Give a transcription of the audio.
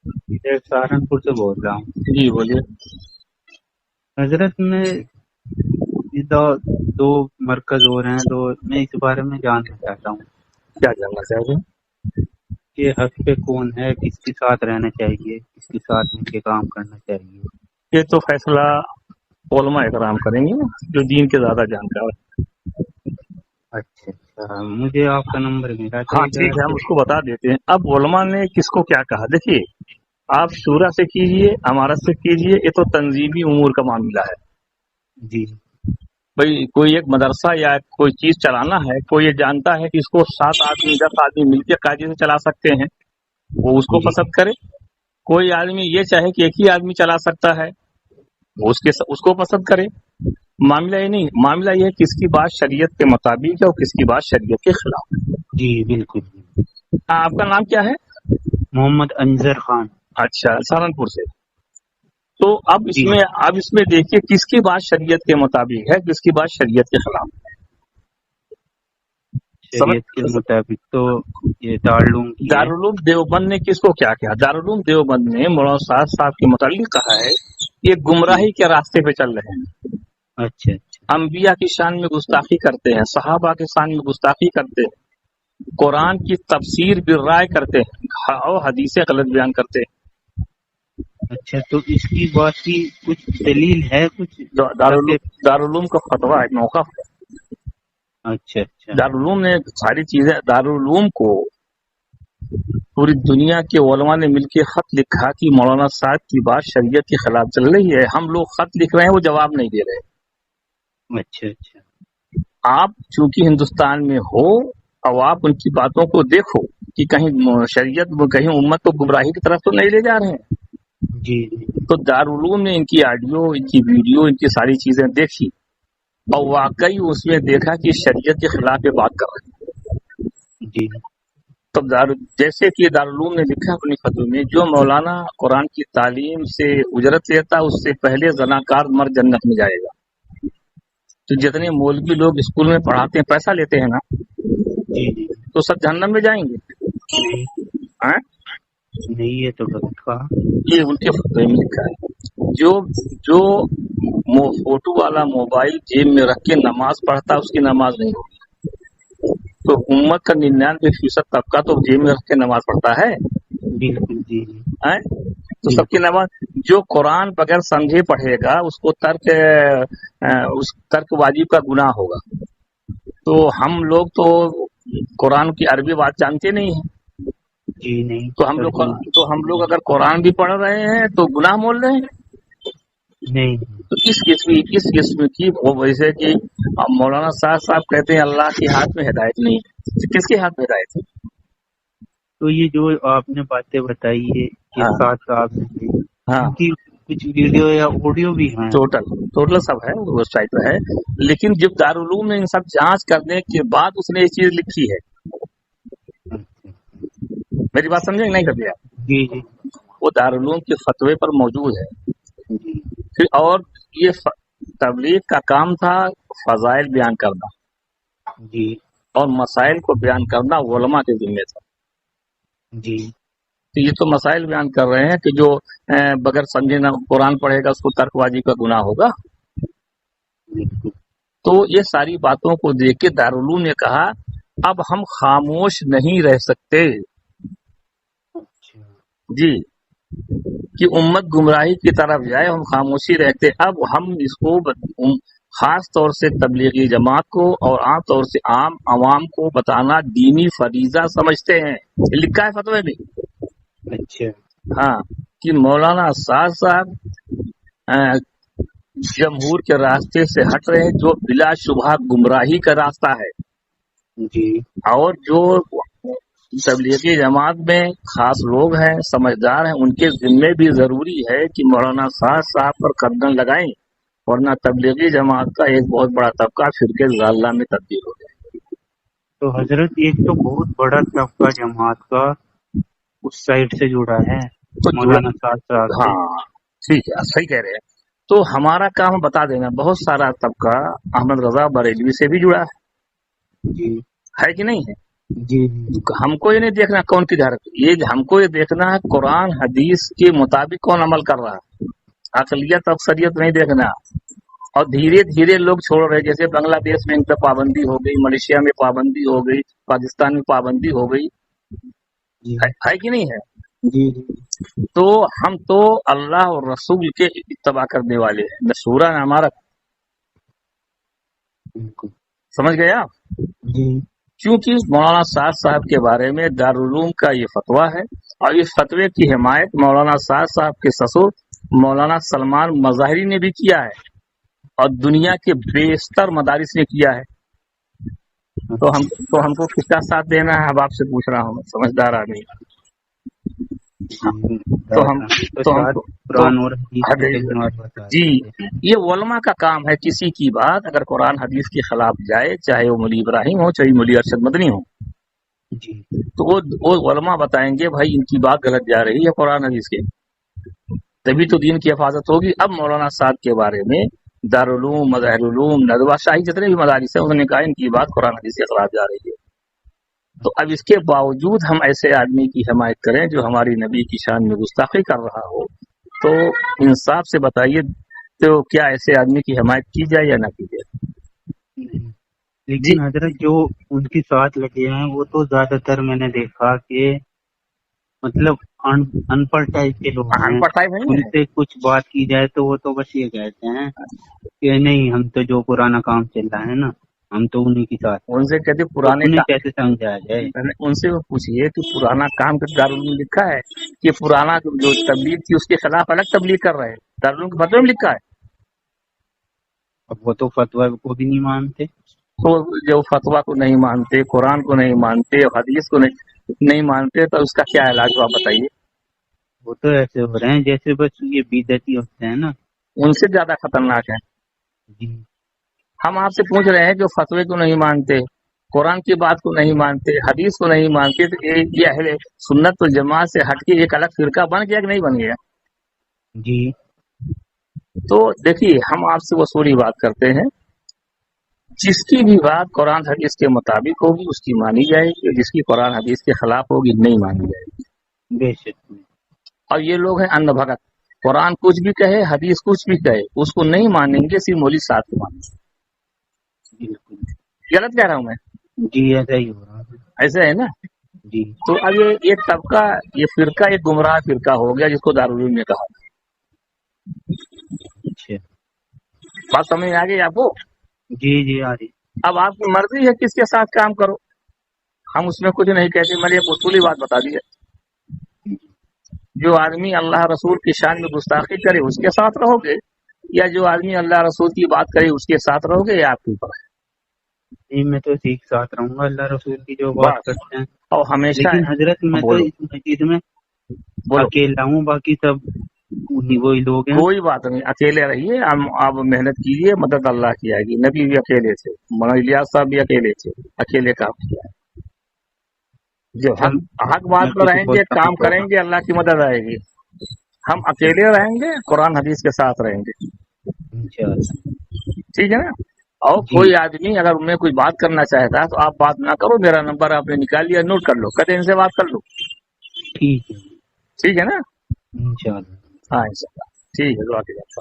میں سہارنپور سے بول رہا ہوں جی بولیے. حضرت. میں دو دو مرکز ہو رہے ہیں تو میں اس بارے میں جاننا چاہتا ہوں کیا جاننا چاہتے ہیں؟ کہ حق پہ کون ہے، کس کے ساتھ رہنا چاہیے، کس کے ساتھ مل کے کام کرنا چاہیے. یہ تو فیصلہ علماء اکرام کریں گے جو دین کے زیادہ جانکار ہیں. اچھا اچھا، مجھے آپ کا نمبر ملا تھا ہاں ایک ٹھیک ہے، ہم سے. اس کو بتا دیتے ہیں. اب علماء نے کس کو کیا کہا دیکھیے، آپ شورا سے کیجئے، امارت سے کیجئے، یہ تو تنظیمی امور کا معاملہ ہے. جی بھئی کوئی ایک مدرسہ یا کوئی چیز چلانا ہے، کوئی یہ جانتا ہے کہ اس کو 7 آدمی 10 آدمی مل کے قاعدے سے چلا سکتے ہیں، وہ اس کو جی پسند کرے. کوئی آدمی یہ چاہے کہ ایک ہی آدمی چلا سکتا ہے، وہ اس کو پسند کرے. معاملہ یہ نہیں، معاملہ یہ ہے کہ کس کی بات شریعت کے مطابق ہے اور کس کی بات شریعت کے خلاف ہے. جی بالکل. آپ کا نام کیا ہے؟ محمد انظر خان. اچھا، سہارنپور سے. تو اب جی اس میں دیکھیے کس کی بات شریعت کے مطابق ہے، کس کی بات شریعت کے خلاف ہے. شریعت کے مطابق تو یہ دارالعلوم کی ہے. دارالعلوم دیوبند نے کس کو کیا کیا؟ دارالعلوم دیوبند نے مولانا صاحب کے متعلق کہا ہے کہ یہ جی گمراہی کے راستے پہ چل رہے ہیں. اچھا اچھا. انبیاء کی شان میں گستاخی کرتے ہیں، صحابہ کی شان میں گستاخی کرتے ہیں، قرآن کی تفسیر بالرائے کرتے ہیں اور حدیثیں غلط بیان کرتے ہیں. اچھا، تو اس کی بات کی کچھ دلیل ہے کچھ تاکہ. دارالعلوم کا فتویٰ ہے، موقف ہے. اچھا اچھا. دارالعلوم نے ساری چیزیں، دارالعلوم کو پوری دنیا کے علماء نے مل کے خط لکھا کہ مولانا صاحب کی بات شریعت کے خلاف چل رہی ہے، ہم لوگ خط لکھ رہے ہیں، وہ جواب نہیں دے رہے. اچھا اچھا. آپ چونکہ ہندوستان میں ہو اور آپ ان کی باتوں کو دیکھو کہ کہیں شریعت کہیں امت کو گمراہی کی طرف تو نہیں لے جا رہے ہیں. جی جی تو دارالعلوم نے ان کی آڈیو، ان کی ویڈیو، ان کی ساری چیزیں دیکھی اور واقعی اس میں دیکھا کہ شریعت کے خلاف یہ بات کر رہے ہیں. جی. تب جیسے کہ دارالعلوم نے لکھا اپنی فتوی میں، جو مولانا قرآن کی تعلیم سے اجرت لیتا اس سے پہلے زناکار مرد جنت میں جائے گا. تو جتنے مولوی لوگ اسکول میں پڑھاتے ہیں، پیسہ لیتے ہیں نا، جی جی. تو سب جہنم میں جائیں گے. نہیں ہاں؟ نہیں، یہ تو غلط کہا. یہ ان کے فتوی میں لکھا ہے. جو فوٹو والا موبائل جیب میں رکھ کے نماز پڑھتا اس کی نماز نہیں ہوگی. تو امت کا 99% طبقہ تو جیب میں رکھ کے نماز پڑھتا ہے. بالکل. جی جی. تو سب کی بالکل. نماز، جو قرآن بغیر سمجھے پڑھے گا اس کو ترک واجب کا گناہ ہوگا. تو ہم لوگ تو قرآن کی عربی بات جانتے نہیں ہیں. جی نہیں. تو ہم لوگ اگر قرآن بھی پڑھ رہے ہیں تو گناہ مول رہے ہیں. نہیں. تو اس قسم کی ویسے کہ مولانا صاحب کہتے ہیں اللہ کے ہاتھ میں ہدایت نہیں ہے. کس کے ہاتھ میں ہدایت ہے؟ تو یہ جو آپ نے باتیں بتائی ہے یہ ہاں 7 صاحب نے دی، ہاں، ان کی کچھ ویڈیو یا آڈیو بھی ہیں؟ ٹوٹل سب ہے، ویب سائٹ پہ ہے. لیکن جب دارالعلوم نے ان سب جانچ کرنے کے بعد اس نے یہ چیز لکھی ہے. میری بات سمجھیں نہیں کرتے آپ؟ جی جی. وہ دارالعلوم کے فتوے پر موجود ہے. جی پھر اور یہ تبلیغ کا کام تھا فضائل بیان کرنا جی. اور مسائل کو بیان کرنا علماء کے ذمہ تھا. جی تو یہ تو مسائل بیان کر رہے ہیں کہ جو بغیر سمجھے نہ قرآن پڑھے گا اس کو ترک واجب کا گناہ ہوگا. بالکل. تو یہ ساری باتوں کو دیکھ کے دارالعلوم نے کہا اب ہم خاموش نہیں رہ سکتے. اچھا. جی، کہ امت گمراہی کی طرف جائے، ہم خاموشی رہتے. اب ہم اس کو خاص طور سے تبلیغی جماعت کو اور عام طور سے عام عوام کو بتانا دینی فریضہ سمجھتے ہیں. لکھا ہے فتوے میں. اچھا. ہاں، کہ مولانا صاحب جمہور کے راستے سے ہٹ رہے ہیں جو بلا شبہ گمراہی کا راستہ ہے. جی. اور جو تبلیغی جماعت میں خاص لوگ ہیں، سمجھدار ہیں، ان کے ذمے بھی ضروری ہے کہ مولانا صاحب پر قدم لگائیں، ورنہ تبلیغی جماعت کا ایک بہت بڑا طبقہ فرقے ضالہ میں تبدیل ہو جائے. تو حضرت ایک تو بہت بڑا طبقہ جماعت کا اس سائڈ سے جڑا ہے تو مولانا صاحب سے. ہاں ٹھیک ہے، صحیح کہہ رہے ہیں. تو ہمارا کام بتا دینا، بہت سارا طبقہ احمد رضا بریلوی سے بھی جڑا جی. ہے کہ نہیں ہے؟ جی ہم کو یہ نہیں دیکھنا کون کدھر، یہ ہم کو یہ دیکھنا ہے قرآن حدیث کے مطابق کون عمل کر رہا ہے، اقلیت اکثریت نہیں دیکھنا۔ اور دھیرے دھیرے لوگ چھوڑ رہے، جیسے بنگلہ دیش میں ان پہ پابندی ہو گئی، ملیشیا میں پابندی ہو گئی، پاکستان میں پابندی ہو گئی، جی ہے کہ نہیں ہے؟ جی تو ہم تو اللہ اور رسول کے اتباع کرنے والے ہیں، نہ سورہ نہ ہمارا، بالکل سمجھ گئے آپ؟ جی کیونکہ مولانا سعد صاحب کے بارے میں دارالعلوم کا یہ فتویٰ ہے، اور اس فتوے کی حمایت مولانا سعد صاحب کے سسر مولانا سلمان مظاہری نے بھی کیا ہے، اور دنیا کے بیشتر مدارس نے کیا ہے۔ تو ہم کو کس کا ساتھ دینا ہے، اب آپ سے پوچھ رہا ہوں، میں سمجھدار آدمی۔ تو ہم تو تو ہم شاید تو قرآن اور حدیث کو کہیں اور بتا جی، دیتے ہیں۔ یہ علماء کا کام ہے، کسی کی بات اگر قرآن حدیث کے خلاف جائے، چاہے وہ مولوی ابراہیم ہو چاہے مولوی ارشد مدنی ہو، جی تو وہ علماء بتائیں گے بھائی ان کی بات غلط جا رہی ہے قرآن حدیث کے، تبھی تو دین کی حفاظت ہوگی۔ اب مولانا صاحب کے بارے میں دارالعلوم، مظاہر علوم، ندوہ شاہی جتنے بھی مدارس ہیں، انہوں نے کہا ان کی بات قرآن حدیث کے خلاف جا رہی ہے۔ تو اب اس کے باوجود ہم ایسے آدمی کی حمایت کریں جو ہماری نبی کی شان میں گستاخی کر رہا ہو، تو انصاف سے بتائیے تو کیا ایسے آدمی کی حمایت کی جائے یا نہ کی جائے؟ جی، لیکن حضرت جو ان کے ساتھ لگے ہیں وہ تو زیادہ تر میں نے دیکھا کہ مطلب ان پڑھ ٹائپ کے لوگ ان ہیں، پڑھ ٹائپ نہیں ان ہے، سے کچھ بات کی جائے تو وہ تو بس یہ کہتے ہیں کہ نہیں ہم تو جو پرانا کام چل رہا ہے نا ہم تو انہیں کے ساتھ ہیں۔ ان سے کہتے تو پرانے انہیں کیسے سمجھایا جائے؟ ان سے وہ پوچھیے کہ پرانا کام کے دارالعلوم میں لکھا ہے کہ پرانا جو تبلیغ تھی اس کے خلاف الگ تبلیغ کر رہے ہیں، دارالعلوم کے فتوے میں لکھا ہے۔ اب وہ تو فتویٰ کو بھی نہیں مانتے۔ تو جو فتویٰ کو نہیں مانتے، قرآن کو نہیں مانتے، حدیث کو نہیں مانتے، تو اس کا کیا علاج ہوا بتائیے؟ وہ تو ایسے ہو رہے ہیں جیسے بس یہ بدعتی ہوتے ہیں نا۔ ان سے زیادہ خطرناک ہے۔ جی ہم آپ سے پوچھ رہے ہیں جو فتوے کو نہیں مانتے، قرآن کی بات کو نہیں مانتے، حدیث کو نہیں مانتے، تو یہ اہل سنت والجماعت سے ہٹ کے ایک الگ فرقہ بن گیا کہ نہیں بن گیا؟ جی تو دیکھیے ہم آپ سے وصولی بات کرتے ہیں، جس کی بھی بات قرآن حدیث کے مطابق ہوگی اس کی مانی جائے گی، جس کی قرآن حدیث کے خلاف ہوگی نہیں مانی جائے گی۔ بے شک اور یہ لوگ ہیں ان بھگت، قرآن کچھ بھی کہے، حدیث کچھ بھی کہے، اس کو نہیں مانیں گے، صرف مولوی صاحب کو مانیں گے۔ بالکل غلط کہہ رہا ہوں میں؟ جی ایسا ہی ہو رہا ہے۔ ایسا ہے نا؟ جی تو اب یہ طبقہ، یہ فرقہ ایک گمراہ فرقہ ہو گیا، جس کو دارالعلوم نے کہا۔ اچھا بات سمجھ میں آ گئی آپ کو؟ جی جی آ رہی۔ اب آپ کی مرضی ہے کس کے ساتھ کام کرو، ہم اس میں کچھ نہیں کہتے، میں نے ایک اصولی بات بتا دی ہے، جو آدمی اللہ رسول کی شان میں گستاخی کرے اس کے ساتھ رہو گے، یا جو آدمی اللہ رسول کی بات کرے اس کے ساتھ رہو گے، یہ آپ کے اوپر ہے۔ جی میں تو ٹھیک ساتھ رہوں گا اللہ رسول کی جو بات بس، کرتے ہیں، اور ہمیشہ لیکن حضرت میں تو بولو اس مسجد میں بولو، اکیلا ہوں، باقی سب وہی لوگ ہیں۔ کوئی بات نہیں، اکیلے رہیے، آپ محنت کیجیے، مدد اللہ کی آئے گی۔ نبی بھی اکیلے تھے، مولانا الیاس صاحب بھی اکیلے تھے، اکیلے کام کیا ہے۔ جو ہم حق بات میں پر کچھ رہیں گے، بولتا ہوں کام تو کریں گے، اللہ کی مدد آئے گی۔ ہم اکیلے رہیں گے، قرآن حدیث کے ساتھ رہیں گے، انشاءاللہ۔ ٹھیک ہے نا؟ اور جی کوئی آدمی اگر ان میں کوئی بات کرنا چاہتا ہے تو آپ بات نہ کرو، میرا نمبر آپ نے نکال لیا، نوٹ کر لو، کہتے ہیں ان سے بات کر لو، ٹھیک ہے ٹھیک ہے نا؟ انشاءاللہ۔ ہاں انشاءاللہ، ٹھیک ہے، دعا کیجیے۔